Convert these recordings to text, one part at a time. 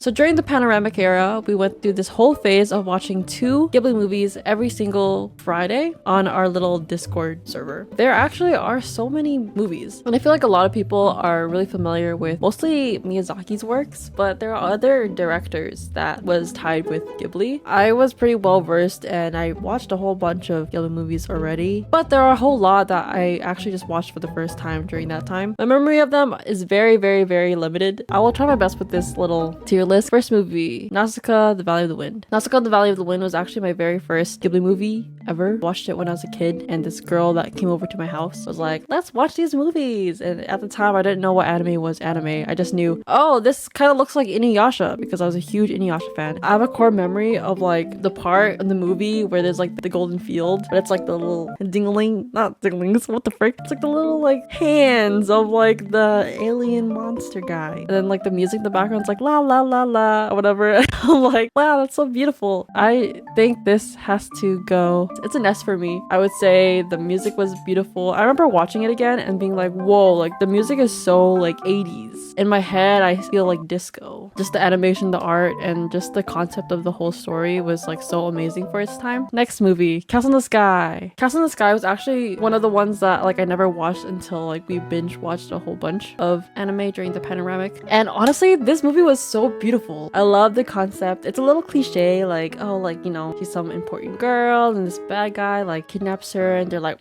So during the panoramic era, we went through this whole phase of watching 2 Ghibli movies every single Friday on our little Discord server. There actually are so many movies, and I feel like a lot of people are really familiar with mostly Miyazaki's works, but there are other directors that was tied with Ghibli. I was pretty well versed and I watched a whole bunch of Ghibli movies already, but there are a whole lot that I actually just watched for the first time during that time. My memory of them is very, very, very limited. I will try my best with this little tier list. First movie, Nausicaa, The Valley of the Wind. Nausicaa, The Valley of the Wind was actually my very first Ghibli movie ever. Watched it when I was a kid, and this girl that came over to my house was like, let's watch these movies. And at the time, I didn't know what anime was anime. I just knew, oh, this kind of looks like Inuyasha, because I was a huge Inuyasha fan. I have a core memory of like the part in the movie where there's like the golden field, but it's like the little dingling, not dinglings, what the frick? It's like the little like hands of like the alien monster guy. And then like the music in the background's like la la la la or whatever. I'm like, wow, that's so beautiful. I think this has to go. It's an S for me. I would say the music was beautiful. I remember watching it again and being like, whoa, like the music is so like 80s. In my head, I feel like disco. Just the animation, the art, and just the concept of the whole story was like so amazing for its time. Next movie, Castle in the Sky. Castle in the Sky was actually one of the ones that like I never watched until like we binge watched a whole bunch of anime during the panoramic. And honestly, this movie was so beautiful. I love the concept. It's a little cliche, like, oh, like, you know, she's some important girl and this bad guy like kidnaps her and they're like,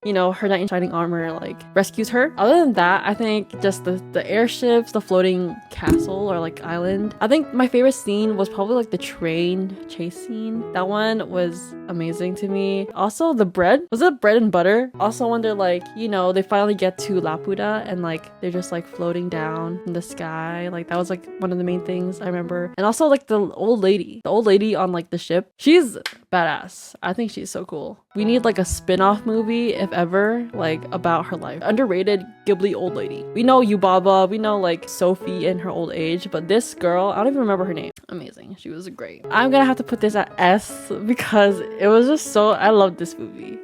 you know, her knight in shining armor like rescues her. Other than that, I think just the airships, the floating castle or like island. I think my favorite scene was probably like the train chase scene. That one was amazing to me. Also the bread, was it bread and butter? Also when they're like, you know, they finally get to Laputa and like they're just like floating down in the sky. Like that was like one of the main things I remember. And also like the old lady on like the ship, she's badass. I think she's so cool. We need like a spin-off movie, if ever, like about her life. Underrated Ghibli old lady. We know Yubaba, we know like Sophie in her old age, but this girl, I don't even remember her name. Amazing. She was great. I'm gonna have to put this at S because it was just so, I loved this movie.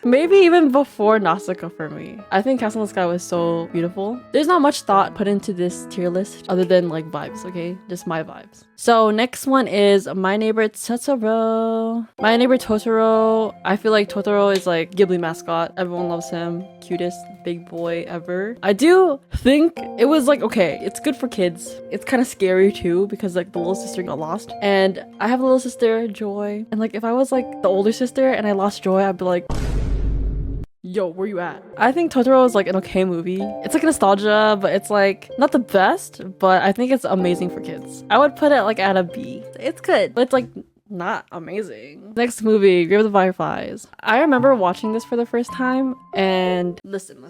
Maybe even before Nausicaa for me. I think Castle in the Sky was so beautiful. There's not much thought put into this tier list other than like vibes, okay? Just my vibes. So next one is My Neighbor Totoro. My Neighbor Totoro. I feel like Totoro is like Ghibli mascot. Everyone loves him. Cutest big boy ever. I do think it was like, okay, it's good for kids. It's kind of scary too because like the little sister got lost. And I have a little sister, Joy. And like if I was like the older sister and I lost Joy, I'd be like, yo, where you at? I think Totoro is like an okay movie. It's like nostalgia, but it's like not the best, but I think it's amazing for kids. I would put it like at a B. It's good, but it's like not amazing. Next movie, Grave of the Fireflies. I remember watching this for the first time and listen.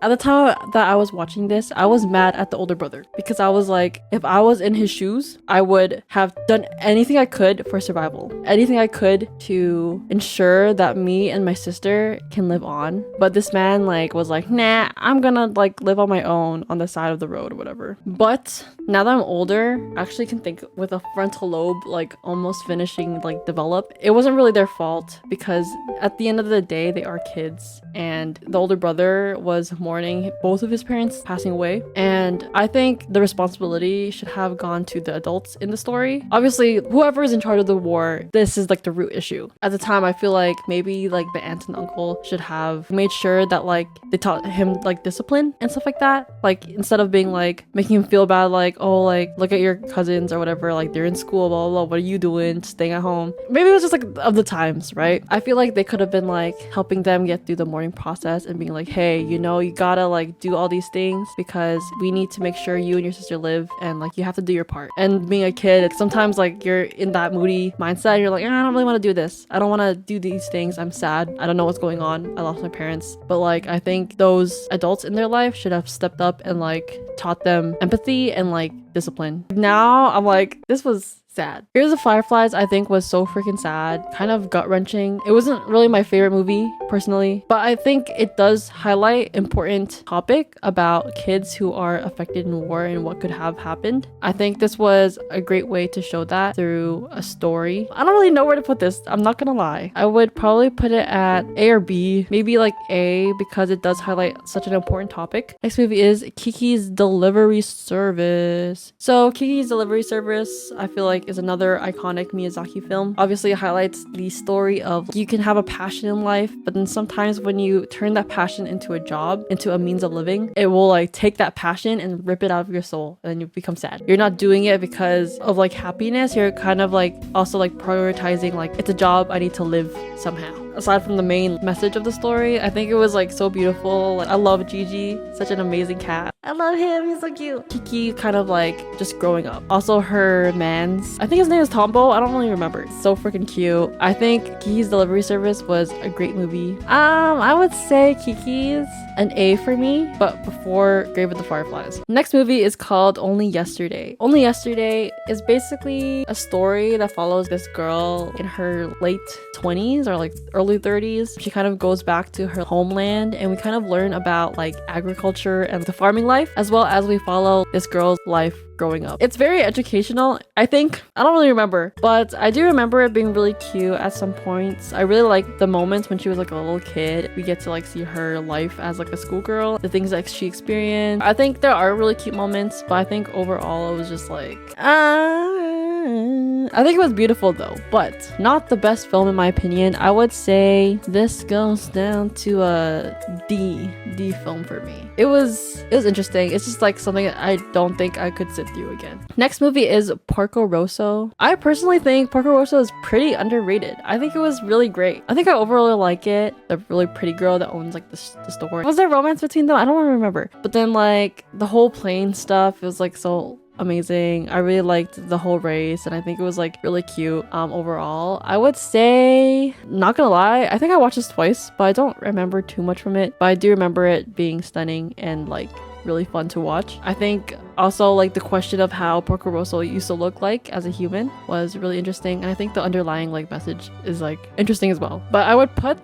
At the time that I was watching this, I was mad at the older brother because I was like, if I was in his shoes, I would have done anything I could for survival. Anything I could to ensure that me and my sister can live on. But this man like was like, nah, I'm gonna like live on my own on the side of the road or whatever. But now that I'm older, I actually can think with a frontal lobe like almost finishing like develop. It wasn't really their fault because at the end of the day, they are kids and the older brother was mourning both of his parents passing away, and I think the responsibility should have gone to the adults in the story. Obviously, whoever is in charge of the war, this is like the root issue. At the time, I feel like maybe like the aunt and uncle should have made sure that like they taught him like discipline and stuff like that. Like instead of being like making him feel bad, like, oh, like look at your cousins or whatever, like they're in school, blah, blah, blah, what are you doing, staying at home? Maybe it was just like of the times, right? I feel like they could have been like helping them get through the mourning process and being like, hey, you know, you gotta like do all these things because we need to make sure you and your sister live and like you have to do your part. And being a kid, sometimes like you're in that moody mindset and you're like, I don't really want to do this, I don't want to do these things, I'm sad, I don't know what's going on, I lost my parents. But like I think those adults in their life should have stepped up and like taught them empathy and like discipline. Now I'm like, this was sad. Here's the Fireflies, I think, was so freaking sad, kind of gut-wrenching. It wasn't really my favorite movie personally, but I think it does highlight important topic about kids who are affected in war and what could have happened. I think this was a great way to show that through a story. I don't really know where to put this, I'm not gonna lie. I would probably put it at A or B, maybe like A, because it does highlight such an important topic. Next movie is Kiki's Delivery Service. So Kiki's Delivery Service, I feel like, is another iconic Miyazaki film. Obviously, it highlights the story of you can have a passion in life, but then sometimes when you turn that passion into a job, into a means of living, it will like take that passion and rip it out of your soul, and then you become sad. You're not doing it because of like happiness, you're kind of like also like prioritizing like, it's a job, I need to live somehow. Aside from the main message of the story, I think it was like so beautiful. Like, I love Gigi, such an amazing cat. I love him, he's so cute. Kiki kind of like just growing up. Also her man's, I think his name is Tombo, I don't really remember. It's so freaking cute. I think Kiki's Delivery Service was a great movie. I would say Kiki's an A for me, but before Grave with the Fireflies. Next movie is called Only Yesterday. Only Yesterday is basically a story that follows this girl in her late 20s or like early 30s. She kind of goes back to her homeland, and we kind of learn about like agriculture and the farming life, as well as we follow this girl's life growing up. It's very educational, I think. I don't really remember, but I do remember it being really cute at some points. I really like the moments when she was like a little kid. We get to like see her life as like a schoolgirl, the things that she experienced. I think there are really cute moments, but I think overall it was just like I think it was beautiful though, but not the best film in my opinion. I would say this goes down to a D film for me. It was interesting. It's just like something that I don't think I could sit through again. Next movie is Porco Rosso. I personally think Porco Rosso is pretty underrated. I think it was really great. I think I overall like it. The really pretty girl that owns like the store. Was there romance between them? I don't really remember. But then like the whole plane stuff, it was like so amazing. I really liked the whole race, and I think it was like really cute overall. I would say, not gonna lie, I think I watched this twice, but I don't remember too much from it, but I do remember it being stunning and like really fun to watch. I think also like the question of how Porco Rosso used to look like as a human was really interesting, and I think the underlying like message is like interesting as well. But I would put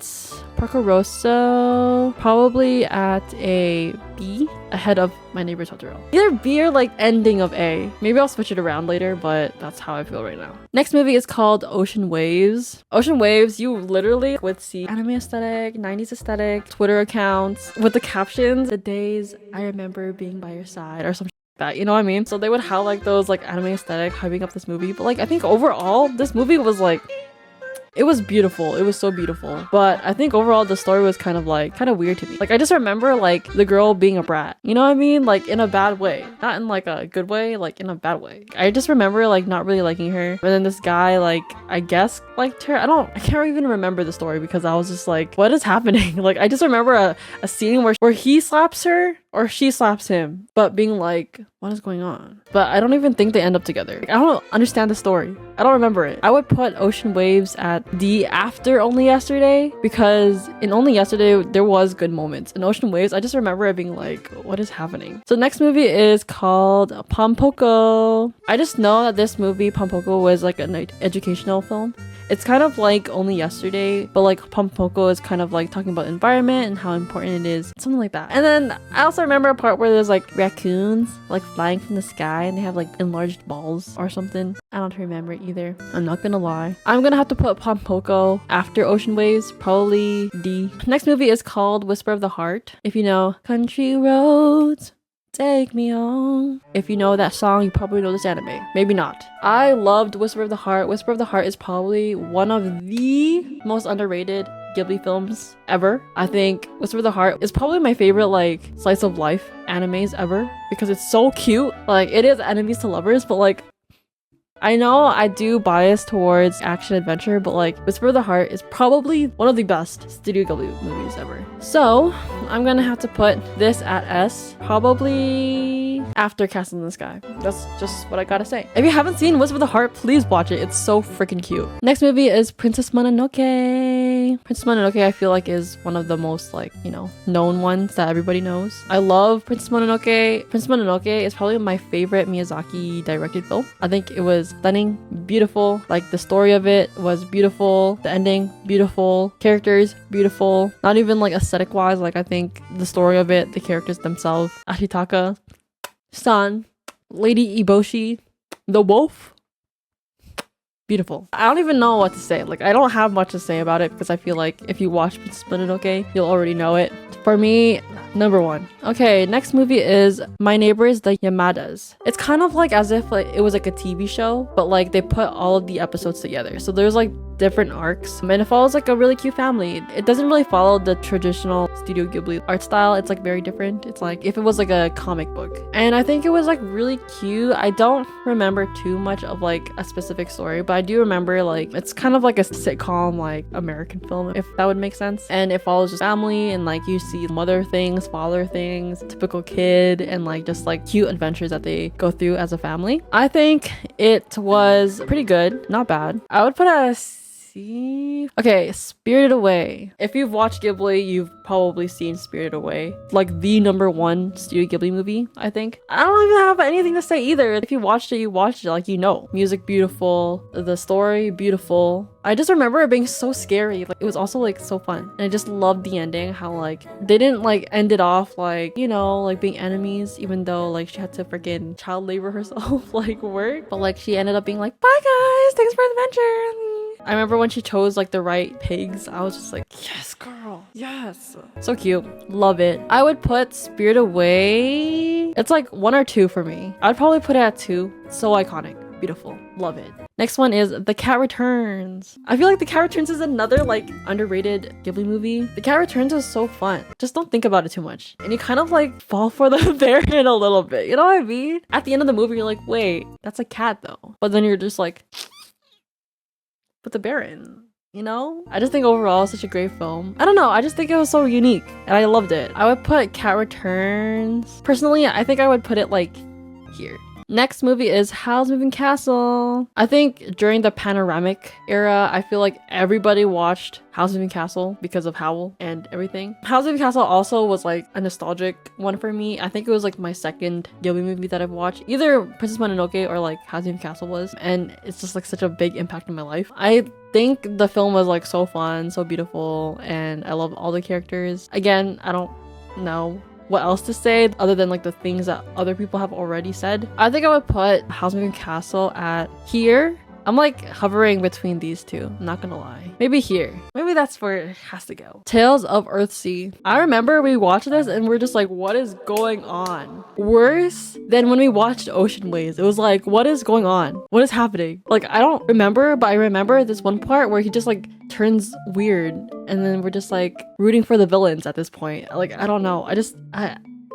Porco Rosso probably at a B ahead of My Neighbor Totoro. Either B or like ending of A. Maybe I'll switch it around later, but that's how I feel right now. Next movie is called Ocean Waves. Ocean Waves, you literally would see anime aesthetic, 90s aesthetic, Twitter accounts with the captions, "The days I remember being by your side," or some that, you know what I mean? So they would have like those like anime aesthetic hyping up this movie, but like I think overall this movie was like, it was beautiful. It was so beautiful. But I think overall the story was kind of weird to me. Like I just remember like the girl being a brat. You know what I mean? Like in a bad way. Not in like a good way, like in a bad way. I just remember like not really liking her. But then this guy like, I guess liked her. I can't even remember the story because I was just like, what is happening? Like I just remember a scene where he slaps her or she slaps him, but being like, what is going on? But I don't even think they end up together. Like, I don't understand the story. I don't remember it. I would put Ocean Waves at D after Only Yesterday, because in Only Yesterday there was good moments. In Ocean Waves, I just remember it being like, what is happening? So next movie is called Pom Poko. I just know that this movie, Pom Poko, was like an educational film. It's kind of like Only Yesterday, but like Pom Poko is kind of like talking about environment and how important it is, something like that. And then I also remember a part where there's like raccoons like flying from the sky and they have like enlarged balls or something. I don't remember it either. I'm not gonna lie. I'm gonna have to put Pom Poko after Ocean Waves, probably D. Next movie is called Whisper of the Heart. If you know Country Roads, Take Me Home. If you know that song, you probably know this anime. Maybe not. I loved Whisper of the Heart. Whisper of the Heart is probably one of the most underrated Ghibli films ever. I think Whisper of the Heart is probably my favorite like slice of life animes ever because it's so cute. Like it is enemies to lovers, but like I know I do bias towards action adventure, but like Whisper of the Heart is probably one of the best Studio Ghibli movies ever. So I'm gonna have to put this at S, probably after Castle in the Sky. That's just what I gotta say. If you haven't seen Whisper of the Heart, please watch it. It's so freaking cute. Next movie is Princess Mononoke. Princess Mononoke I feel like is one of the most like, you know, known ones that everybody knows. I love Princess Mononoke. Princess Mononoke is probably my favorite Miyazaki directed film. I think it was stunning, beautiful. Like the story of it was beautiful. The ending, beautiful. Characters, beautiful. Not even like aesthetic wise. Like I think the story of it, the characters themselves, Ashitaka, San, Lady Eboshi, the wolf. Beautiful. I don't even know what to say. Like, I don't have much to say about it because I feel like if you watch Princess Mononoke, you'll already know it. For me, number one. Okay, next movie is My Neighbours the Yamadas. It's kind of like as if like it was like a TV show, but like they put all of the episodes together. So there's like different arcs and it follows like a really cute family. It doesn't really follow the traditional Studio Ghibli art style. It's like very different. It's like if it was like a comic book. And I think it was like really cute. I don't remember too much of like a specific story, but I do remember like it's kind of like a sitcom like American film, if that would make sense. And it follows just family and like you see mother things, father things, typical kid, and like just like cute adventures that they go through as a family. I think it was pretty good, not bad. I would put a C. Okay, Spirited Away. If you've watched Ghibli, you've probably seen Spirited Away. Like the number one Studio Ghibli movie, I think. I don't even have anything to say either. If you watched it, you watched it. Like, you know. Music, beautiful. The story, beautiful. I just remember it being so scary. Like, it was also like so fun. And I just loved the ending. How like they didn't like end it off like, you know, like being enemies, even though like she had to freaking child labor herself, like work. But like she ended up being like, bye guys, thanks for the adventure. I remember when she chose like the right pigs, I was just like, yes girl, yes. So cute, love it. I would put Spirit Away, it's like 1 or 2 for me. I'd probably put it at 2. So iconic, beautiful, love it. Next one is The Cat Returns. I feel like The Cat Returns is another like underrated Ghibli movie. The Cat Returns is so fun. Just don't think about it too much. And you kind of like fall for the Baron a little bit. You know what I mean? At the end of the movie, you're like, wait, that's a cat though. But then you're just like, but the Baron, you know? I just think overall it's such a great film. I don't know, I just think it was so unique and I loved it. I would put Cat Returns. Personally, I think I would put it like here. Next movie is Howl's Moving Castle. I think during the panoramic era, I feel like everybody watched Howl's Moving Castle because of Howl and everything. Howl's Moving Castle also was like a nostalgic one for me. I think it was like my second Ghibli movie that I've watched. Either Princess Mononoke or like Howl's Moving Castle was. And it's just like such a big impact in my life. I think the film was like so fun, so beautiful, and I love all the characters. Again, I don't know what else to say other than like the things that other people have already said. I think I would put Howl's Moving Castle at here. I'm like hovering between these two, I'm not gonna lie. Maybe here. Maybe that's where it has to go. Tales of Earthsea. I remember we watched this and we're just like, what is going on? Worse than when we watched Ocean Waves. It was like, what is going on? What is happening? Like, I don't remember, but I remember this one part where he just like turns weird and then we're just like rooting for the villains at this point. Like, I don't know.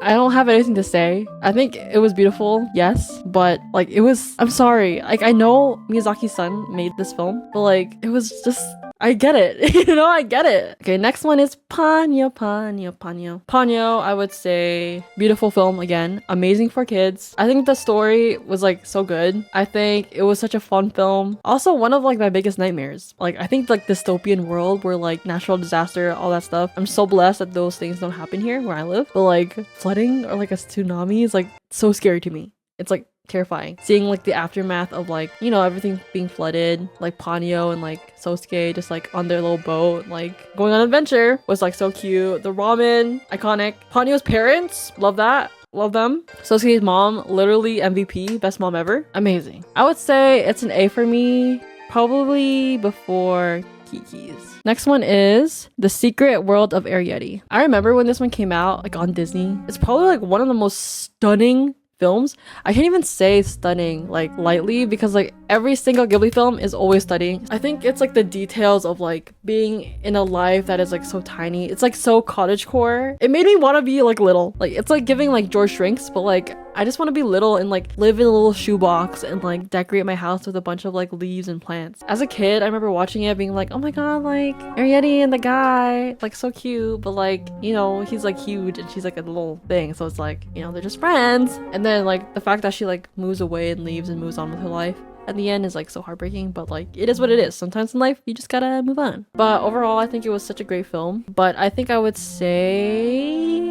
I don't have anything to say. I think it was beautiful, yes, but like it was, I'm sorry. Like I know Miyazaki's son made this film, but like it was just, I get it. You know, I get it. Okay, next one is Ponyo. Ponyo, I would say beautiful film again. Amazing for kids. I think the story was like so good. I think it was such a fun film. Also one of like my biggest nightmares. Like I think like dystopian world where like natural disaster, all that stuff. I'm so blessed that those things don't happen here where I live. But like flooding or like a tsunami is like so scary to me. It's like terrifying. Seeing like the aftermath of like, you know, everything being flooded, like Ponyo and like Sosuke just like on their little boat, like going on an adventure was like so cute. The ramen, iconic. Ponyo's parents, love that. Love them. Sosuke's mom, literally MVP, best mom ever. Amazing. I would say it's an A for me, probably before Kiki's. Next one is The Secret World of Arrietty. I remember when this one came out, like on Disney. It's probably like one of the most stunning films. I can't even say stunning like lightly because like every single Ghibli film is always stunning. I think it's like the details of like being in a life that is like so tiny. It's like so cottagecore. It made me want to be like little. Like it's like giving like George Shrinks, but like I just want to be little and like live in a little shoebox and like decorate my house with a bunch of like leaves and plants. As a kid, I remember watching it being like, oh my god, like Arrietty and the guy, like so cute, but like, you know, he's like huge and she's like a little thing, so it's like, you know, they're just friends. And then like the fact that she like moves away and leaves and moves on with her life at the end is like so heartbreaking, but like it is what it is. Sometimes in life you just gotta move on. But overall, I think it was such a great film. But I think I would say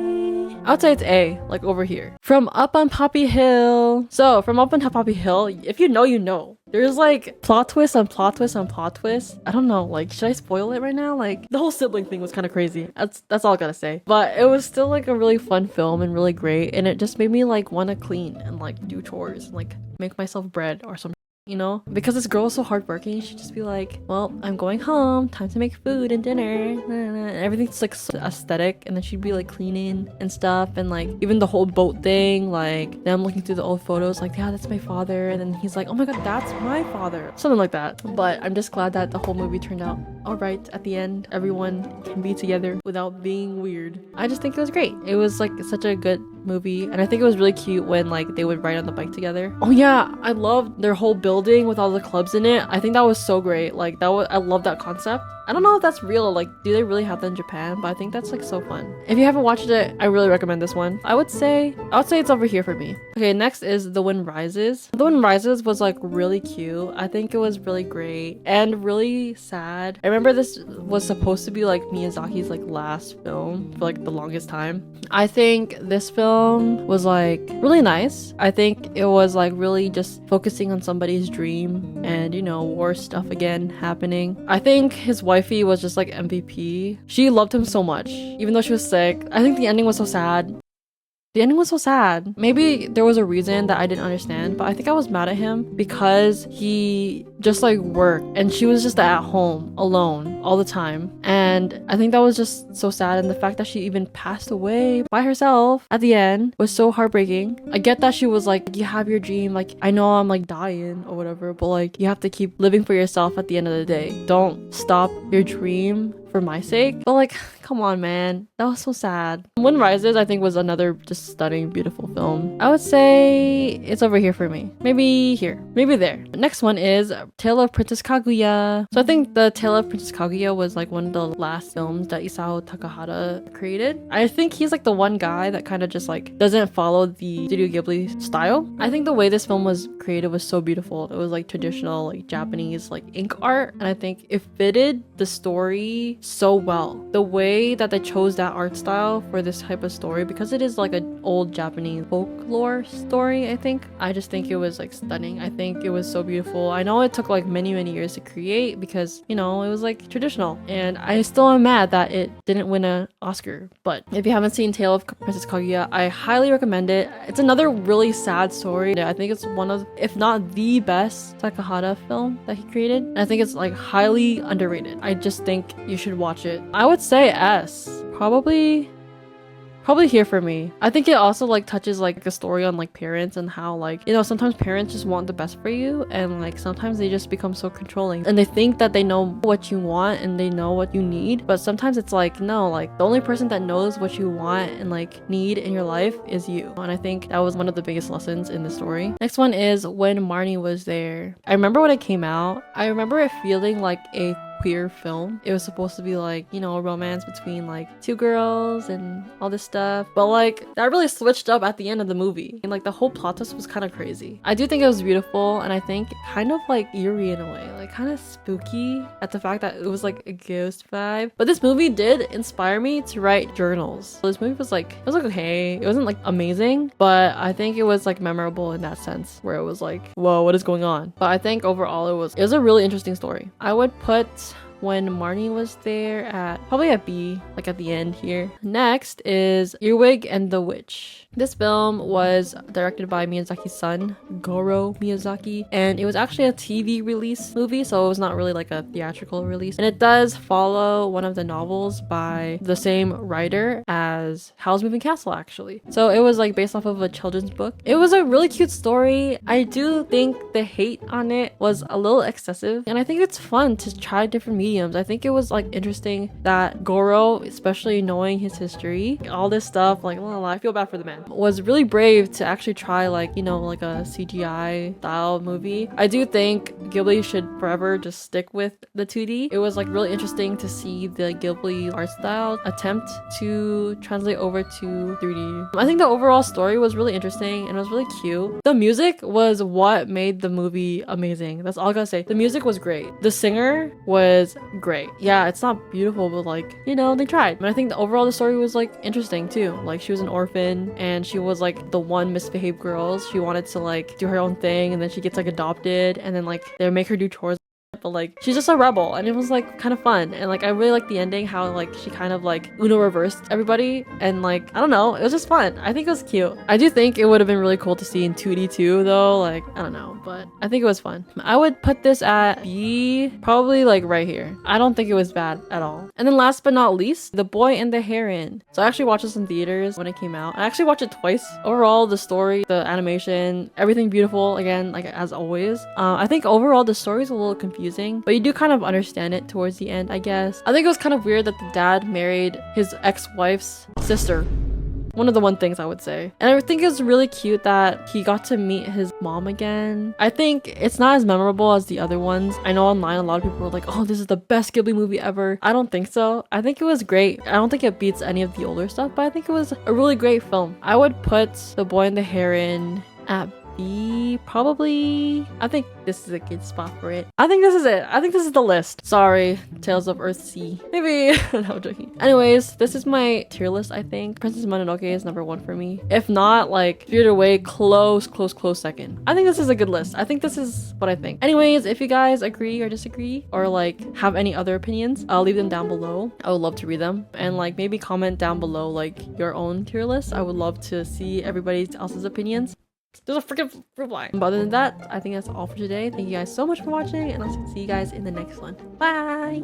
it's A, like over here. From Up on Poppy Hill. So from Up on Poppy Hill, if you know, you know. There's like plot twist on plot twist on plot twist. I don't know, like should I spoil it right now? Like the whole sibling thing was kind of crazy. That's all I gotta say. But it was still like a really fun film and really great, and it just made me like want to clean and like do chores and like make myself bread or some, you know, because this girl is so hardworking. She'd just be like, well, I'm going home, time to make food and dinner, and everything's like so aesthetic. And then she'd be like cleaning and stuff, and like even the whole boat thing, like then I'm looking through the old photos like, yeah, that's my father, and then he's like, oh my god, that's my father, something like that. But I'm just glad that the whole movie turned out all right at the end. Everyone can be together without being weird. I just think it was great. It was like such a good movie, and I think it was really cute when like they would ride on the bike together. Oh yeah, I loved their whole building with all the clubs in it. I think that was so great. Like that was, I love that concept. I don't know if that's real, like do they really have that in Japan, but I think that's like so fun. If you haven't watched it, I really recommend this one. I would say it's over here for me. Okay, next is The Wind Rises. The Wind Rises was like really cute. I think it was really great and really sad. I remember this was supposed to be like Miyazaki's like last film for like the longest time. I think this film was like really nice. I think it was like really just focusing on somebody's dream and, you know, war stuff again happening. I think his wifey was just like MVP. She loved him so much, even though she was sick. I think the ending was so sad. The ending was so sad. Maybe there was a reason that I didn't understand, but I think I was mad at him because he just like worked and she was just at home alone all the time. And I think that was just so sad. And the fact that she even passed away by herself at the end was so heartbreaking. I get that she was like, you have your dream. Like, I know I'm like dying or whatever, but like you have to keep living for yourself at the end of the day. Don't stop your dream for my sake. But like, come on, man. That was so sad. Wind Rises, I think, was another just stunning, beautiful film. I would say it's over here for me. Maybe here. Maybe there. Next one is Tale of Princess Kaguya. So I think the Tale of Princess Kaguya was like one of the last films that Isao Takahata created. I think he's like the one guy that kind of just like doesn't follow the Studio Ghibli style. I think the way this film was created was so beautiful. It was like traditional like Japanese like ink art, and I think it fitted the story so well. The way that they chose that art style for this type of story, because it is like an old Japanese folklore story, I just think it was like stunning. I think it was so beautiful. I know it took like many years to create because, you know, it was like traditional, and I still am mad that it didn't win an Oscar. But if you haven't seen Tale of Princess Kaguya, I highly recommend it. It's another really sad story. I think it's one of, if not the best Takahata film that he created, and I think it's like highly underrated. I just think you should watch it. I would say S. Probably here for me. I think it also like touches like a story on like parents and how like, you know, sometimes parents just want the best for you, and like sometimes they just become so controlling and they think that they know what you want and they know what you need, but sometimes it's like, no, like the only person that knows what you want and like need in your life is you. And I think that was one of the biggest lessons in the story. Next one is When Marnie Was There. I remember when it came out, I remember it feeling like a queer film. It was supposed to be like, you know, a romance between like two girls and all this stuff, but like that really switched up at the end of the movie, and like the whole plot twist was kind of crazy. I do think it was beautiful, and I think kind of like eerie in a way, like kind of spooky at the fact that it was like a ghost vibe. But this movie did inspire me to write journals. So this movie was like, it was like okay, it wasn't like amazing, but I think it was like memorable in that sense where it was like, whoa, what is going on? But I think overall it was a really interesting story. I would put When Marnie Was There at probably at B, like at the end here. Next is Earwig and the Witch. This film was directed by Miyazaki's son, Goro Miyazaki, and it was actually a TV release movie, so it was not really like a theatrical release. And it does follow one of the novels by the same writer as Howl's Moving Castle, actually. So it was like based off of a children's book. It was a really cute story. I do think the hate on it was a little excessive, and I think it's fun to try different media mediums. I think it was like interesting that Goro, especially knowing his history, all this stuff, like la, la, la, I feel bad for the man, was really brave to actually try like, you know, like a CGI style movie. I do think Ghibli should forever just stick with the 2D. It was like really interesting to see the Ghibli art style attempt to translate over to 3D. I think the overall story was really interesting and it was really cute. The music was what made the movie amazing. That's all I gotta say. The music was great. The singer was great. Yeah, it's not beautiful, but like, you know, they tried. And I think the overall the story was like interesting too. Like she was an orphan and she was like the one misbehaved girl. She wanted to like do her own thing and then she gets like adopted and then like they make her do chores, but like she's just a rebel and it was like kind of fun. And like I really liked the ending, how like she kind of like Uno reversed everybody and like I don't know, it was just fun. I think it was cute. I do think it would have been really cool to see in 2D too though, like I don't know, but I think it was fun. I would put this at B, probably like right here. I don't think it was bad at all. And then last but not least, The Boy and the Heron. So I actually watched this in theaters when it came out. I actually watched it twice. Overall, the story, the animation, everything beautiful again, like as always. I think overall the story is a little confusing, but you do kind of understand it towards the end, I guess. I think it was kind of weird that the dad married his ex-wife's sister. One of the one things I would say. And I think it's really cute that he got to meet his mom again. I think it's not as memorable as the other ones. I know online a lot of people were like, oh, this is the best Ghibli movie ever. I don't think so. I think it was great. I don't think it beats any of the older stuff, but I think it was a really great film. I would put The Boy and the Heron at B, probably. I think this is a good spot for it. I think this is it. I think this is the list. Sorry, Tales of Earthsea. Maybe. No, I'm joking. Anyways, this is my tier list, I think. Princess Mononoke is number 1 for me. If not, like, Spirited Away, close second. I think this is a good list. I think this is what I think. Anyways, if you guys agree or disagree, or like have any other opinions, I'll leave them down below. I would love to read them. And like maybe comment down below like your own tier list. I would love to see everybody else's opinions. There's a freaking reply. But other than that, I think that's all for today. Thank you guys so much for watching, and I'll see you guys in the next one. Bye!